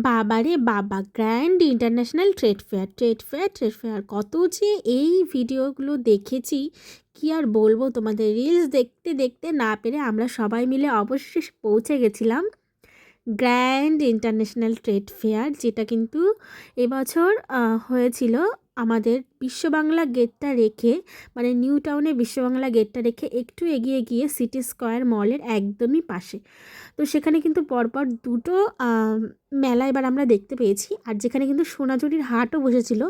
বাবারে বাবা! Grand international trade fair কত যে এই ভিডিওগুলো দেখেছি, কি আর বলবো তোমাদের। রিলস দেখতে দেখতে না পেরে আমরা সবাই মিলে অবশেষে পৌঁছে গেছিলাম গ্র্যান্ড ইন্টারন্যাশনাল ট্রেড ফেয়ার, যেটা কিন্তু এবছর হয়েছিল আমাদের বিশ্ববাংলা গেটটা রেখে, মানে নিউ টাউনে বিশ্ববাংলা গেটটা রেখে একটু এগিয়ে গিয়ে সিটি স্কোয়ার মলের একদমই পাশে। তো সেখানে কিন্তু পরপর দুটো মেলা এবার আমরা দেখতে পেয়েছি। আর যেখানে কিন্তু সোনাঝুরির হাটও বসেছিল,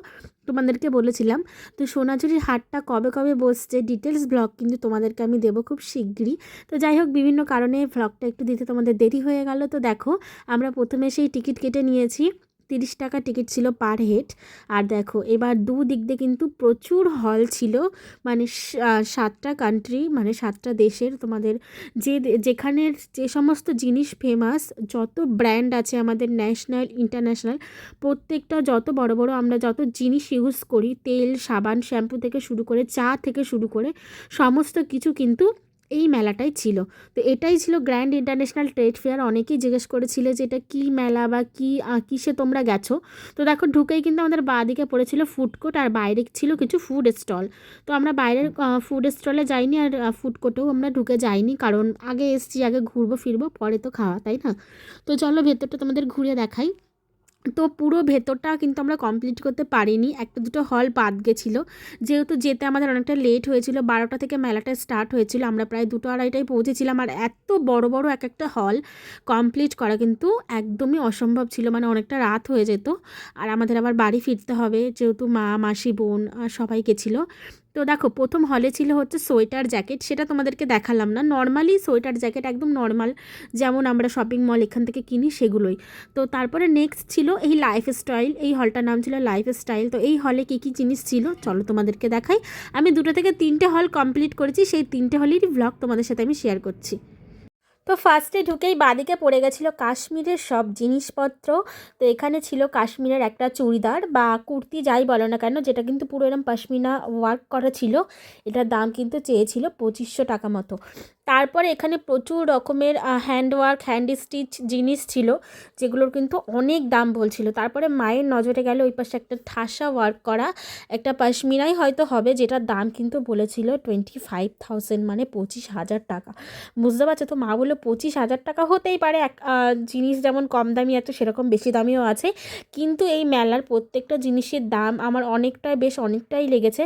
তোমাদেরকে বলেছিলাম। তো সোনাঝুরির হাটটা কবে কবে বসছে ডিটেলস ব্লগ কিন্তু তোমাদেরকে আমি দেবো খুব শিগগিরই। তো যাই হোক, বিভিন্ন কারণে ভ্লগটা একটু দিতে তোমাদের দেরি হয়ে গেল। তো দেখো, আমরা প্রথমে সেই টিকিট কেটে নিয়েছি, 30 টাকা টিকিট ছিল পার হেড। আর দেখো এবার দুদিক দিয়ে কিন্তু প্রচুর হল ছিল, মানে 7টা কান্ট্রি, মানে 7টা দেশের তোমাদের যেখানের যে সমস্ত জিনিস ফেমাস, যত ব্র্যান্ড আছে আমাদের ন্যাশনাল ইন্টারন্যাশনাল, প্রত্যেকটা যত বড় বড় আমরা যত জিনিস ইউজ করি, তেল সাবান শ্যাম্পু থেকে শুরু করে চা থেকে শুরু করে সমস্ত কিছু কিন্তু এই মেলাটাই ছিল। তো এটাই ছিল গ্র্যান্ড ইন্টারন্যাশনাল ট্রেড ফেয়ার। অনেকেই জিজ্ঞেস করেছিলে যে এটা কী মেলা বা কী কিসে তোমরা গেছো। তো দেখো, ঢুকেই কিন্তু আমাদের বাঁ দিকে পড়েছিল ফুড কোর্ট, আর বাইরে ছিল কিছু ফুড স্টল। তো আমরা বাইরের ফুড স্টলে যাইনি, আর ফুড কোর্টেও আমরা ঢুকে যাইনি, কারণ আগে এসছি, আগে ঘুরবো ফিরবো, পরে তো খাওয়া, তাই না? তো চলো ভেতরটা তোমাদের ঘুরে দেখাই। তো পুরো ভেতরটা কিন্তু আমরা কমপ্লিট করতে পারিনি, একটা দুটো হল বাদ গেছিলো, যেহেতু যেতে আমাদের অনেকটা লেট হয়েছিল। 12টা থেকে মেলাটা স্টার্ট হয়েছিল, আমরা প্রায় 2টো আড়াইটায় পৌঁছেছিলাম। আর এত বড় বড় এক একটা হল কমপ্লিট করা কিন্তু একদমই অসম্ভব ছিল, মানে অনেকটা রাত হয়ে যেত। আর আমাদের আবার বাড়ি ফিরতে হবে, যেহেতু মা মাসি বোন সবাই গেছিলো। তো দেখো, প্রথম হলে ছিল হচ্ছে সোয়েটার জ্যাকেট, সেটা তোমাদেরকে দেখালাম না। নর্মালি সোয়েটার জ্যাকেট একদম নর্মাল, যেমন আমরা শপিং মল এখান থেকে কিনি সেগুলোই। তো তারপরে নেক্সট ছিল এই লাইফস্টাইল, এই হলটার নাম ছিল লাইফস্টাইল। তো এই হলে কী কী জিনিস ছিল চলো তোমাদেরকে দেখাই। আমি 2টো থেকে 3টে হল কমপ্লিট করেছি, সেই 3টে হলেরই ভ্লগ তোমাদের সাথে আমি শেয়ার করছি। তো ফার্স্টে ঢুকেই বাদিকে পড়ে গেছিলো কাশ্মীরের সব জিনিসপত্র। তো এখানে ছিল কাশ্মীরের একটা চুড়িদার বা কুর্তি যাই বলো না কেন, যেটা কিন্তু পুরো এরকম পশমিনা ওয়ার্ক করা ছিল। এটার দাম কিন্তু চেয়েছিল 2500 টাকা মতো। তারপরে এখানে প্রচুর রকমের হ্যান্ডওয়ার্ক হ্যান্ড স্টিচ জিনিস ছিল, যেগুলোর কিন্তু অনেক দাম বলছিল। তারপরে মায়ের নজরে গেল ওই পাশে একটা ঠাসা ওয়ার্ক করা একটা পশমিনাই হয়তো হবে, যেটার দাম কিন্তু বলেছিল 25,000, মানে 25,000 টাকা। বুঝতে পারছো তো? মা বললো 25,000 টাকা হতেই পারে, এক জিনিস যেমন কম দামি আছে সেরকম বেশি দামিও আছে, কিন্তু এই মেলার প্রত্যেকটা জিনিসের দাম আমার অনেকটাই লেগেছে।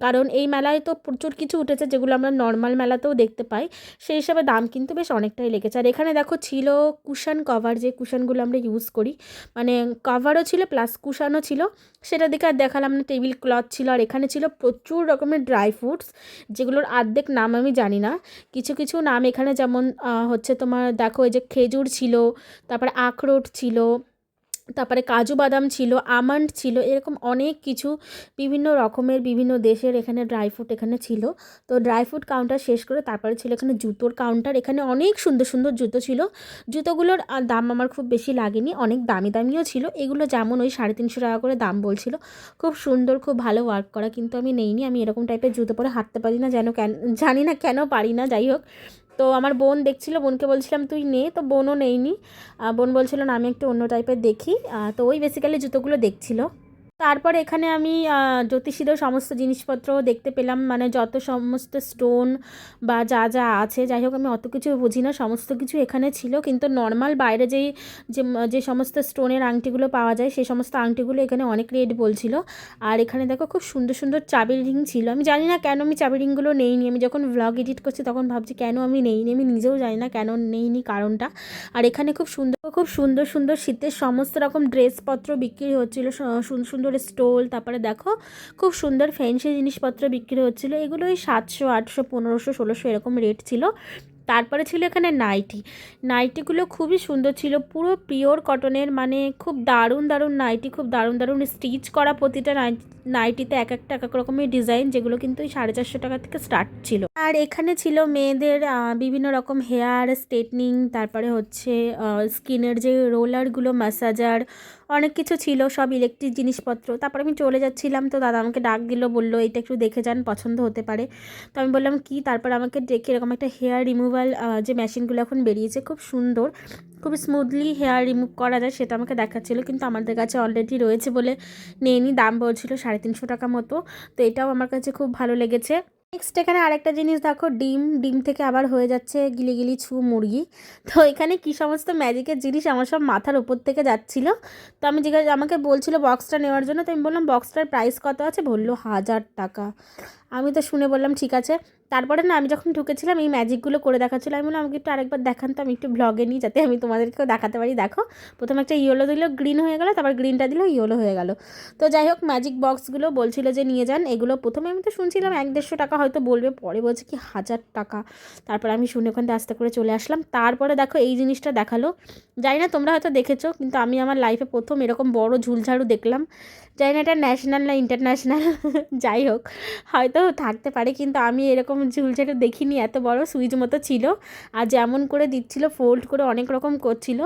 কারণ এই মেলায় তো প্রচুর কিছু উঠেছে যেগুলো আমরা নর্মাল মেলাতেও দেখতে পাই, সেই হিসাবে দাম কিন্তু বেশ অনেকটাই লেগেছে। আর এখানে দেখো ছিল কুশন কভার, যে কুশনগুলো আমরা ইউজ করি, মানে কভারও ছিল প্লাস কুশনও ছিল, সেটা দিকে আর দেখালাম না। টেবিল ক্লথ ছিল, আর এখানে ছিল প্রচুর রকমের ড্রাই ফ্রুটস, যেগুলোর অর্ধেক নাম আমি জানি না। কিছু কিছু নাম এখানে যেমন হচ্ছে তোমার দেখো, এই যে খেজুর ছিল, তারপরে আখরোট ছিল, তারপরে কাজু বাদাম ছিল, আমন্ড ছিল, এরকম অনেক কিছু বিভিন্ন রকমের বিভিন্ন দেশের এখানে ড্রাই ফ্রুট এখানে ছিল। তো ড্রাই ফ্রুট কাউন্টার শেষ করে তারপরে ছিল এখানে জুতোর কাউন্টার। এখানে অনেক সুন্দর সুন্দর জুতো ছিল। জুতোগুলোর দাম আমার খুব বেশি লাগেনি, অনেক দামি দামিও ছিল। এগুলো যেমন ওই 350 টাকা করে দাম বলছিল, খুব সুন্দর খুব ভালো ওয়ার্ক করা, কিন্তু আমি নেইনি। আমি এরকম টাইপের জুতো পরে হাঁটতে পারি না, জানি না কেন পারি না, যাই হোক। তো আমার বোন দেখছিল, বোনকে বলছিলাম তুই নে, তো বোনও নেইনি। বোন বলছিল না আমি একটু অন্য টাইপের দেখি। তো ওই বেসিক্যালি জুতোগুলো দেখছিল। তারপর এখানে আমি জ্যোতিষীদের সমস্ত জিনিসপত্র দেখতে পেলাম, মানে যত সমস্ত স্টোন বা যা যা আছে, যাই হোক আমি অত কিছু বুঝি না, সমস্ত কিছু এখানে ছিল। কিন্তু নর্মাল বাইরে যে সমস্ত স্টোনের আংটিগুলো পাওয়া যায়, সেই সমস্ত আংটিগুলো এখানে অনেক রেট বলছিল। আর এখানে দেখো খুব সুন্দর সুন্দর চাবির রিং ছিল। আমি জানি না কেন আমি চাবির রিংগুলো নেইনি। আমি যখন ভ্লগ এডিট করছি তখন ভাবছি কেন আমি নেইনি, আমি নিজেও জানি না কেন নেইনি কারণটা। আর এখানে খুব সুন্দর সুন্দর শীতের সমস্ত রকম ড্রেসপত্র বিক্রি হচ্ছিলো, সুন্দর সুন্দর স্টোল। তারপরে দেখো খুব সুন্দর ফ্যান্সি জিনিসপত্র বিক্রি হচ্ছিলো, এগুলো ওই 700 800 1500 1600 এরকম রেট ছিল। তারপরে ছিল এখানে নাইটিগুলো খুবই সুন্দর ছিল, পুরো পিওর কটনের, মানে খুব দারুণ দারুণ নাইটি, খুব দারুণ দারুণ স্টিচ করা। প্রতিটা নাইটিতে এক এক রকমের ডিজাইন, যেগুলো কিন্তু ওই 450 টাকা থেকে স্টার্ট ছিল। আর এখানে ছিল মেয়েদের বিভিন্ন রকম হেয়ার স্ট্রেটনিং, তারপরে হচ্ছে স্কিনের যে রোলারগুলো, ম্যাসাজার, অনেক কিছু ছিল, সব ইলেকট্রিক জিনিসপত্র। তারপর আমি চলে যাচ্ছিলাম, তো দাদা আমাকে ডাক দিল, বললো এটা একটু দেখে যান, পছন্দ হতে পারে। তো আমি বললাম কি, তারপর আমাকে ডেকে এরকম একটা হেয়ার রিমুভাল যে মেশিনগুলো এখন বেরিয়েছে খুব সুন্দর, খুব স্মুথলি হেয়ার রিমুভ করা যায় সেটা আমাকে দেখাচ্ছিলো, কিন্তু আমাদের কাছে অলরেডি রয়েছে বলে নেইনি। দাম বলছিল 350 টাকা মতো। তো এটাও আমার কাছে খুব ভালো লেগেছে। নেক্সট এখানে আরেকটা জিনিস দেখো, ডিম থেকে আবার হয়ে যাচ্ছে গিলি গিলি ছু মুরগি। তো এখানে কি সমস্ত ম্যাজিকের জিনিস আমার সব মাথার উপর থেকে যাচ্ছিলো। তো আমি আমাকে বলছিল বক্সটা নেওয়ার জন্য, তো আমি বললাম বক্সটার প্রাইস কত আছে, বললো 1000 টাকা। আমি তো শুনে বললাম ঠিক আছে। তারপরে না আমি যখন ঢুকেছিলাম এই ম্যাজিকগুলো করে দেখাচ্ছিলো, আমি বললাম আমাকে একটু আরেকবার দেখান, তো আমি একটু ব্লগে নিই যাতে আমি তোমাদেরকেও দেখাতে পারি। দেখো প্রথমে একটা ইয়েলো দিল, গ্রিন হয়ে গেলো, তারপর গ্রিনটা দিল, ইয়েলো হয়ে গেল। তো যাই হোক ম্যাজিক বক্সগুলো বলছিল যে নিয়ে যান। এগুলো প্রথমে আমি তো শুনছিলাম 150 টাকা হয়তো বলবে, পরে বলছে কি 1000 টাকা। তারপর আমি শুনে ওখান থেকে আস্তে করে চলে আসলাম। তারপরে দেখো এই জিনিসটা দেখালো, জানি না তোমরা হয়তো দেখেছো, কিন্তু আমি আমার লাইফে প্রথম এরকম বড় ঝুলঝাড়ু দেখলাম। জানি না এটা ন্যাশনাল না ইন্টারন্যাশনাল, যাই হোক হয়তো থাকতে পারে, কিন্তু আমি এরকম ঝুলঝাড়ু দেখিনি। এত বড় সুইচ মতো ছিল, আর যেমন করে দিচ্ছিল ফোল্ড করে অনেক রকম করছিল।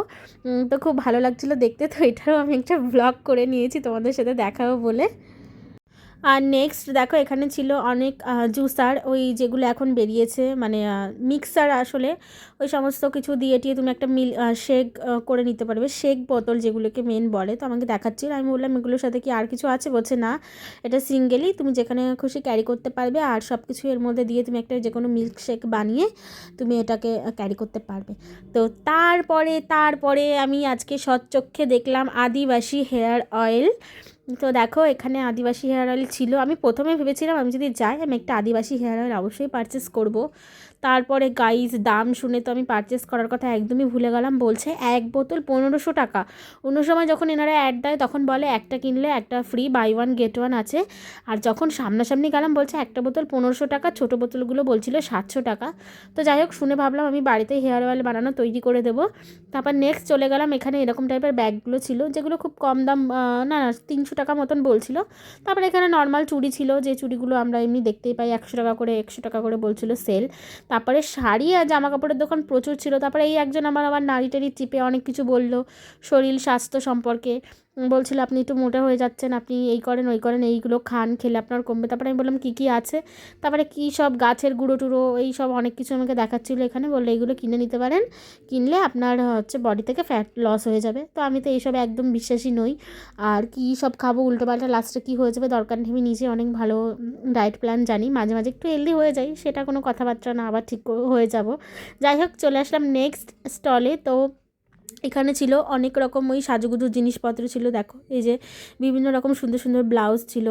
তো খুব ভালো লাগছিলো দেখতে। তো এটারও আমি একটা ব্লগ করে নিয়েছি তোমাদের সাথে দেখাবো বলে। আর নেক্সট দেখো এখানে ছিল অনেক জুসার, ওই যেগুলো এখন বেরিয়েছে, মানে মিক্সার আসলে, ওই সমস্ত কিছু দিয়ে টিয়ে তুমি একটা শেক করে নিতে পারবে, শেক বোতল যেগুলোকে মেন বলে। তো আমাকে দেখাচ্ছিল, আমি বললাম এগুলোর সাথে কি আর কিছু আছে, বলছে না এটা সিঙ্গেলই, তুমি যেখানে খুশি ক্যারি করতে পারবে, আর সব কিছু এর মধ্যে দিয়ে তুমি একটা যে কোনো মিল্ক শেক বানিয়ে তুমি এটাকে ক্যারি করতে পারবে। তো তারপরে আমি আজকে সচক্ষে দেখলাম আদিবাসী হেয়ার অয়েল। তো দেখো এখানে আদিবাসী হেয়ার অয়েল ছিল। আমি প্রথমে ভেবেছিলাম আমি যদি যাই আমি একটা আদিবাসী হেয়ার অয়েল অবশ্যই পারচেস করব। তারপরে গাইজ দাম শুনে তো আমি পারচেস করার কথা একদমই ভুলে গেলাম। বলছে এক বোতল 1500 টাকা। অন্য সময় যখন এনারা অ্যাড দেয় তখন বলে একটা কিনলে একটা free, buy one get one আছে। আর যখন সামনাসামনি গেলাম বলছে একটা বোতল 1500 টাকা, ছোটো বোতলগুলো বলছিল 700 টাকা। তো যাই হোক শুনে ভাবলাম আমি বাড়িতেই হেয়ার অয়েল বানানো তৈরি করে দেবো। তারপর নেক্সট চলে গেলাম, এখানে এরকম টাইপের ব্যাগগুলো ছিল যেগুলো খুব কম দাম, না 300 টাকা মতন বলছিল। তারপরে এখানে নর্মাল চুড়ি ছিল, যে চুড়িগুলো আমরা এমনি দেখতেই পাই 100 টাকা করে বলছিল সেল। তারপরে শাড়ি আর জামা কাপড়ের দোকান প্রচুর ছিল। তারপরে এই একজন আবার নাড়ি টাড়ি চিপে অনেক কিছু বলল শরীর স্বাস্থ্য সম্পর্কে। বলছিল আপনি একটু মোটা হয়ে যাচ্ছেন, আপনি এই করেন ওই করেন, এইগুলো খান, খেলে আপনার কমবে। তারপরে আমি বললাম কী আছে, তারপরে কী সব গাছের গুঁড়ো টুড়ো এই সব অনেক কিছু আমাকে দেখাচ্ছিলো এখানে। বললে এইগুলো কিনে নিতে পারেন, কিনলে আপনার হচ্ছে বডি থেকে ফ্যাট লস হয়ে যাবে। তো আমি তো এইসব একদম বিশ্বাসী নই, আর কী সব খাবো উল্টোপাল্টা, লাস্টে কী হয়ে যাবে দরকার নেই। আমি নিজে অনেক ভালো ডায়েট প্ল্যান জানি, মাঝে মাঝে একটু হেলদি হয়ে যাই, সেটা কোনো কথাবার্তা না, আবার ঠিক হয়ে যাব। যাই হোক চলে আসলাম নেক্সট স্টলে। তো এখানে ছিল অনেক রকম ওই সাজুগুজুর জিনিসপত্র ছিল। দেখো এই যে বিভিন্ন রকম সুন্দর সুন্দর ব্লাউজ ছিল,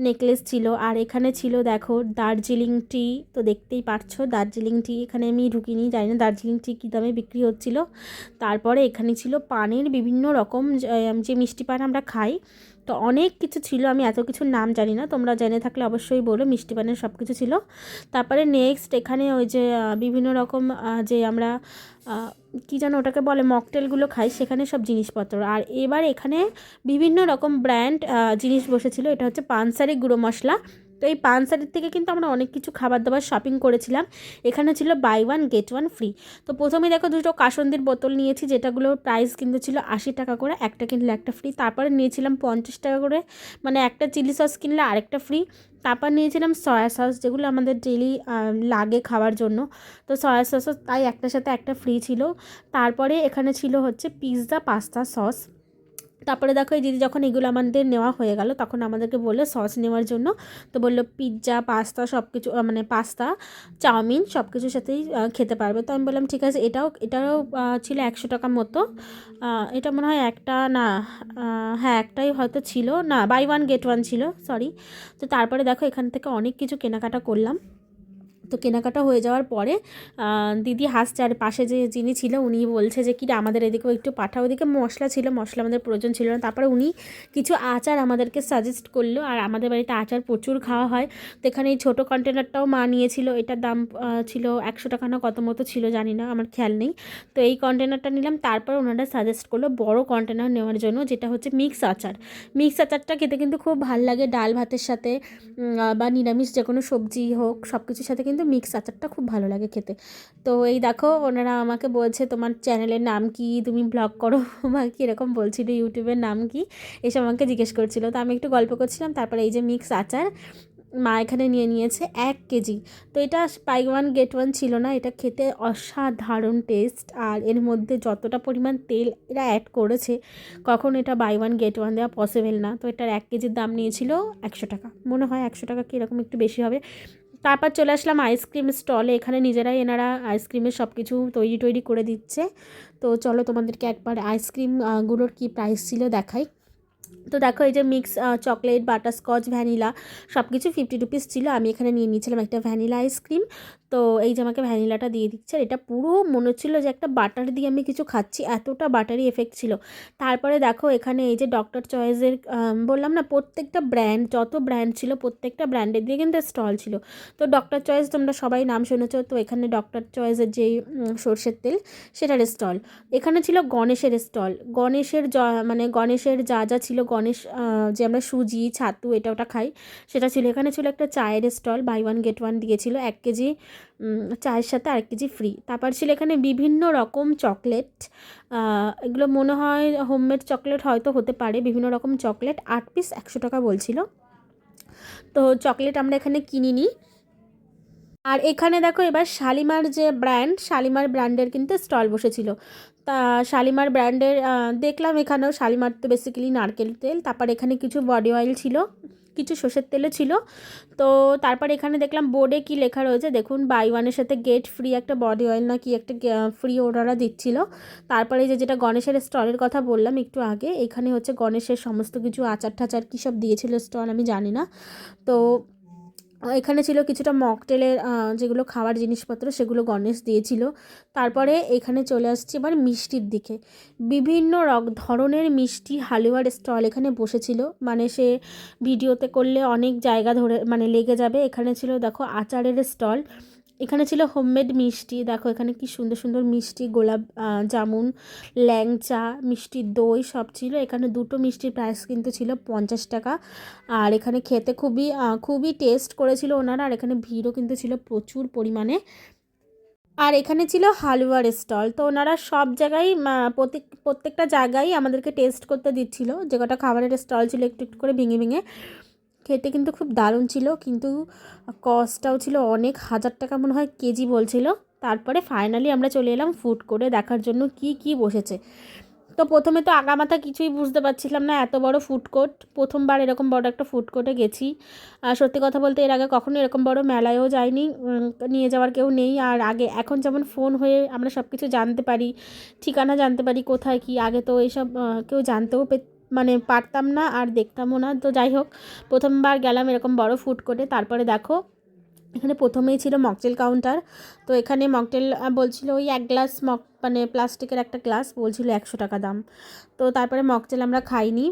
নেকলেস ছিল। আর এখানে ছিল দেখো দার্জিলিং টি, তো দেখতেই পাচ্ছো দার্জিলিং টি। এখানে আমি ঢুকিনি, জানি না দার্জিলিং টি কী দামে বিক্রি হচ্ছিল। তারপরে এখানে ছিল পানের বিভিন্ন রকম, যে মিষ্টি পান আমরা খাই, তো অনেক কিছু ছিল। আমি এত কিছুর নাম জানি না, তোমরা জেনে থাকলে অবশ্যই বলো। মিষ্টি পানের সব কিছু ছিল। তারপরে নেক্সট এখানে ওই যে বিভিন্ন রকম যে আমরা কী যেন ওটাকে বলে মকটেলগুলো খাই, সেখানে সব জিনিসপত্র। আর এবার এখানে বিভিন্ন রকম ব্র্যান্ড জিনিস বসেছিল। এটা হচ্ছে পানসারি গুঁড়ো মশলা। তো এই পানসারির থেকে কিন্তু আমরা অনেক কিছু খাবার দাবার শপিং করেছিলাম। এখানে ছিল buy one get one free. তো প্রথমে দেখো দুটো কাসন্দির বোতল নিয়েছি, যেটাগুলোর প্রাইস কিন্তু ছিল 80 টাকা করে, একটা কিনলে একটা ফ্রি। তারপরে নিয়েছিলাম 50 টাকা করে, মানে একটা চিলি সস কিনলে আরেকটা ফ্রি। তারপর নিয়েছিলাম সয়া সস, যেগুলো আমাদের ডেইলি লাগে খাওয়ার জন্য। তো সয়া সসও তাই একটার সাথে একটা ফ্রি ছিল। তারপরে এখানে ছিল হচ্ছে পিৎজা পাস্তা সস। তারপরে দেখো এই দিদি যখন এগুলো আমাদের নেওয়া হয়ে গেল তখন আমাদেরকে বললো সস নেওয়ার জন্য। তো বললো পিৎজা পাস্তা সব কিছু, মানে পাস্তা চাউমিন সব কিছুর সাথেই খেতে পারবে। তো আমি বললাম ঠিক আছে। এটারও ছিল 100 টাকা মতো। এটা মনে হয় একটা না, হ্যাঁ একটাই হয়তো ছিল, না বাই ওয়ান গেট ওয়ান ছিল, সরি। তো তারপরে দেখো এখান থেকে অনেক কিছু কেনাকাটা করলাম। তো কেনাকাটা হয়ে যাওয়ার পরে দিদি হাসছে, আর পাশে যে যিনি ছিল উনি বলছে যে কি আমাদের এদিকেও একটু পাঠাও। ওদিকে মশলা ছিল, মশলা আমাদের প্রয়োজন ছিল না। তারপরে উনি কিছু আচার আমাদেরকে সাজেস্ট করলো, আর আমাদের বাড়িতে আচার প্রচুর খাওয়া হয়। তো এখানে এই ছোটো কন্টেনারটাও মা নিয়েছিল, এটার দাম ছিল 100 টাকা না কত মতো ছিল জানি না, আমার খেয়াল নেই। তো এই কন্টেনারটা নিলাম। তারপর ওনারা সাজেস্ট করলো বড় কন্টেনার নেওয়ার জন্য, যেটা হচ্ছে মিক্স আচার। মিক্স আচারটা খেতে কিন্তু খুব ভালো লাগে, ডাল ভাতের সাথে বা নিরামিষ যে কোনো সবজি হোক সব কিছুর সাথে কিন্তু মিক্স আচারটা খুব ভালো লাগে খেতে। তো এই দেখো ওনারা আমাকে বলছে তোমার চ্যানেলের নাম কি, তুমি ব্লগ করো বা কীরকম বলছিল, ইউটিউবের নাম কি, এসব আমাকে জিজ্ঞেস করছিলো। তো আমি একটু গল্প করছিলাম। তারপরে এই যে মিক্স আচার, মা এখানে নিয়ে নিয়েছে 1 কেজি। তো এটা বাই ওয়ান গেট ওয়ান ছিল না, এটা খেতে অসাধারণ টেস্ট। আর এর মধ্যে যতটা পরিমাণ তেল এরা অ্যাড করেছে, কখন এটা বাই ওয়ান গেট ওয়ান দেওয়া পসিবল না। তো এটার 1 কেজির দাম নিয়েছিল 100 টাকা, মনে হয় 100 টাকা কি এরকম একটু বেশি হবে। তারপর চলে আসলাম আইসক্রিম স্টলে। এখানে নিজেরাই এনারা আইসক্রিমের সব কিছু তৈরি করে দিচ্ছে। তো চলো তোমাদেরকে একবার আইসক্রিম গুলোর কী প্রাইস ছিল দেখাই। তো দেখো এই যে মিক্স চকলেট, বাটারস্কচ, ভ্যানিলা সব কিছু 50 রুপিস ছিল। আমি এখানে নিয়ে নিয়েছিলাম একটা ভ্যানিলা আইসক্রিম। তো এই যে আমাকে ভ্যানিলাটা দিয়ে দিচ্ছে, এটা পুরো মনে হচ্ছিলো যে একটা বাটার দিয়ে আমি কিছু খাচ্ছি, এতটা বাটারি এফেক্ট ছিল। তারপরে দেখো এখানে এই যে ডক্টর চয়েসের বললাম না, প্রত্যেকটা ব্র্যান্ড, যত ব্র্যান্ড ছিল প্রত্যেকটা ব্র্যান্ডের দিয়ে কিন্তু স্টল ছিল। তো ডক্টর চয়েস তোমরা সবাই নাম শুনেছো, তো এখানে ডক্টর চয়েসের যেই সর্ষের তেল সেটার স্টল। এখানে ছিল গণেশের স্টল। গণেশের মানে গণেশের যা যা ছিল, গণেশ যে আমরা সুজি, ছাতু এটা ওটা খাই, সেটা ছিল। এখানে ছিল একটা চায়ের stall, buy one get one দিয়েছিল, 1 কেজি চায়ের সাথে 1 কেজি ফ্রি। তারপর ছিল এখানে বিভিন্ন রকম চকলেট, এগুলো মনে হয় হোমমেড চকলেট হয়তো হতে পারে, বিভিন্ন রকম চকলেট, 8 পিস 100 টাকা বলছিল। তো চকলেট আমরা এখানে কিনিনি। আর এখানে দেখো এবার শালিমার যে ব্র্যান্ড, শালিমার ব্র্যান্ডের কিন্তু স্টল বসেছিল। তা শালিমার ব্র্যান্ডের দেখলাম এখানেও, শালিমার তো বেসিক্যালি নারকেল তেল। তারপর এখানে কিছু বডি অয়েল ছিল, কিছু সর্ষের তেলও ছিল। তো তারপর এখানে দেখলাম বোর্ডে কি লেখা রয়েছে দেখুন, বাই ওয়ানের সাথে গেট ফ্রি একটা বডি অয়েল না কি একটা ফ্রি ওনারা দিচ্ছিল। তারপরে যেটা গণেশের স্টলের কথা বললাম একটু আগে, এখানে হচ্ছে গণেশের সমস্ত কিছু আচার ঠাচার কী সব দিয়েছিল স্টল আমি জানি না। তো এখানে ছিল কিছুটা মকটেলের যেগুলো খাওয়ার জিনিসপত্র, সেগুলো গণেশ দিয়েছিল। তারপরে এখানে চলে আসছি এবার মিষ্টির দিকে। বিভিন্ন ধরনের মিষ্টি হালুয়ার স্টল এখানে বসেছিল, মানে সে ভিডিওতে করলে অনেক জায়গা ধরে মানে লেগে যাবে। এখানে ছিল দেখো আচারের স্টল, এখানে ছিল হোমমেড মিষ্টি। দেখো এখানে কি সুন্দর সুন্দর মিষ্টি, গোলাপ জামুন, ল্যাংচা, মিষ্টির দই সব ছিল। এখানে দুটো মিষ্টির প্রাইস কিন্তু ছিল 50 টাকা। আর এখানে খেতে খুবই টেস্ট করেছিল ওনারা। আর এখানে ভিড়ও কিন্তু ছিল প্রচুর পরিমাণে। আর এখানে ছিল হালুয়ার স্টল। তো ওনারা সব জায়গায় প্রত্যেকটা জায়গায় আমাদেরকে টেস্ট করতে দিচ্ছিল। যে কটা খাবারের স্টল ছিল একটু একটু করে ভেঙে ভেঙে। খেতে কিন্তু খুব দারুণ ছিল, কিন্তু কস্টটাও ছিল অনেক, 1000 টাকা মনে হয় কেজি বলছিল। তারপরে ফাইনালি আমরা চলে এলাম ফুড কোর্টে দেখার জন্য কি কি বসেছে। তো প্রথমে তো আগামাথা কিছুই বুঝতে পারছিলাম না, এত বড় ফুড কোর্ট, প্রথমবার এরকম বড় একটা ফুড কোর্টে গেছি। আর সত্যি কথা বলতে এর আগে কখনো এরকম বড় মেলায়ও যাইনি, নিয়ে যাওয়ার কেউ নেই। আর আগে এখন যেমন ফোন হয়ে আমরা সব কিছু জানতে পারি, ঠিকানা জানতে পারি কোথায় কি, আগে তো এইসব কেউ জানতেও মানে পারতাম না আর দেখতামও না। তো যাই হোক, প্রথমবার গেলাম এরকম বড় ফুড কোর্টে। তারপরে দেখো এখানে প্রথমেই ছিল মকটেল কাউন্টার। তো এখানে মকটেল বলছিল ওই 1 গ্লাস মানে প্লাস্টিকের একটা গ্লাস বলছিল 100 টাকা দাম। তো তারপরে মকটেল আমরা খাইনি,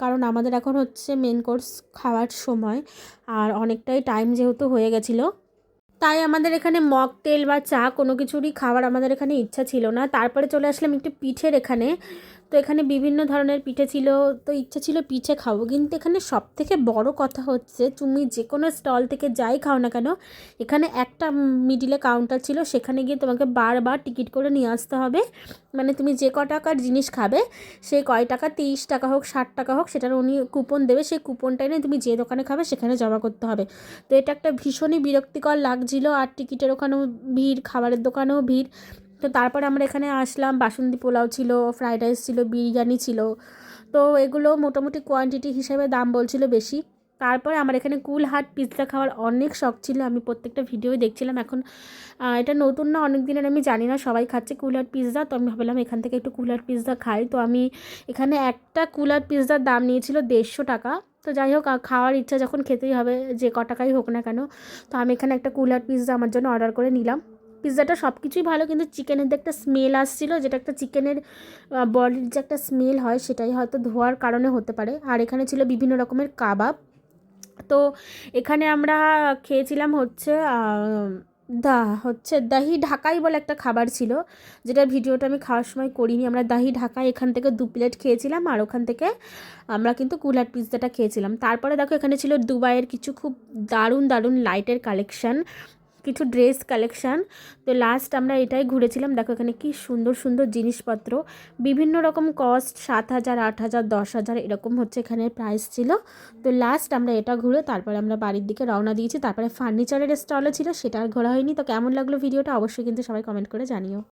কারণ আমাদের এখন হচ্ছে মেন কোর্স খাওয়ার সময়, আর অনেকটাই টাইম যেহেতু হয়ে গেছিলো, তাই আমাদের এখানে মকটেল বা চা কোনো কিছুরই খাওয়ার আমাদের এখানে ইচ্ছা ছিল না। তারপরে চলে আসলাম একটু পিঠের এখানে। তো এখানে বিভিন্ন ধরনের পিঠে ছিল, তো ইচ্ছা ছিল পিঠে খাবো। কিন্তু এখানে সবথেকে বড় কথা হচ্ছে, তুমি যে কোনো স্টল থেকে যাই খাও না কেন, এখানে একটা মিডিলে কাউন্টার ছিল, সেখানে গিয়ে তোমাকে বারবার টিকিট করে নিয়ে আসতে হবে। মানে তুমি যে ক টাকার জিনিস খাবে, সেই কয় টাকা, 30 টাকা হোক 60 টাকা হোক, সেটার উনি কুপন দেবে, সেই কুপনটা নিয়ে তুমি যে দোকানে খাবে সেখানে জমা করতে হবে। তো এটা একটা ভীষণই বিরক্তিকর লাগছিল। আর টিকিটের ওখানেও ভিড়, খাবারের দোকানেও ভিড়। তো তারপর আমরা এখানে আসলাম, বাসন্তী পোলাও ছিল, ফ্রাইড রাইস ছিল, বিরিয়ানি ছিল। তো এগুলো মোটামুটি কোয়ান্টিটি হিসেবে দাম বলছিল বেশি। তারপরে আমার এখানে কুলহাট পিৎজা খাওয়ার অনেক শখ ছিল, আমি প্রত্যেকটা ভিডিওই দেখছিলাম। এখন এটা নতুন না, অনেক দিনের আমি জানি না, সবাই খাচ্ছে কুলহাট পিৎজা। তো আমি ভাবলাম এখান থেকে একটু কুলহাট পিৎজা খাই। তো আমি এখানে একটা কুলহাট পিৎজার দাম নিয়েছিল 150 টাকা। তো যাই হোক, খাওয়ার ইচ্ছা যখন খেতেই হবে, যে ক টাকাই হোক না কেন। তো আমি এখানে একটা কুলহাট পিৎজা আমার জন্য অর্ডার করে নিলাম। পিৎজাটা সব কিছুই ভালো, কিন্তু চিকেনের যে একটা স্মেল আসছিলো, যেটা একটা চিকেনের বডির যে একটা স্মেল হয়, সেটাই হয়তো ধোয়ার কারণে হতে পারে। আর এখানে ছিল বিভিন্ন রকমের কাবাব। তো এখানে আমরা খেয়েছিলাম হচ্ছে দহি ঢাকাই বলে একটা খাবার ছিল, যেটা ভিডিওটা আমি খাওয়ার সময় করিনি। আমরা দহি ঢাকাই এখান থেকে 2 প্লেট খেয়েছিলাম, আর ওখান থেকে আমরা কিন্তু কুলহাট পিৎজাটা খেয়েছিলাম। তারপরে দেখো এখানে ছিল দুবাইয়ের কিছু খুব দারুণ দারুণ লাইটের কালেকশান। কিছু ড্রেস কালেকশান। তো লাস্ট আমরা এটাই ঘুরেছিলাম। দেখো এখানে কি সুন্দর সুন্দর জিনিসপত্র, বিভিন্ন রকম কস্ট, 7,000, 8,000, 10,000 এরকম হচ্ছে এখানে প্রাইস ছিল। তো লাস্ট আমরা এটা ঘুরে তারপরে আমরা বাড়ির দিকে রওনা দিয়েছি। তারপরে ফার্নিচারের স্টলও ছিল, সেটা আর ঘোরা হয়নি। তো কেমন লাগলো ভিডিওটা অবশ্যই কিন্তু সবাই কমেন্ট করে জানিও।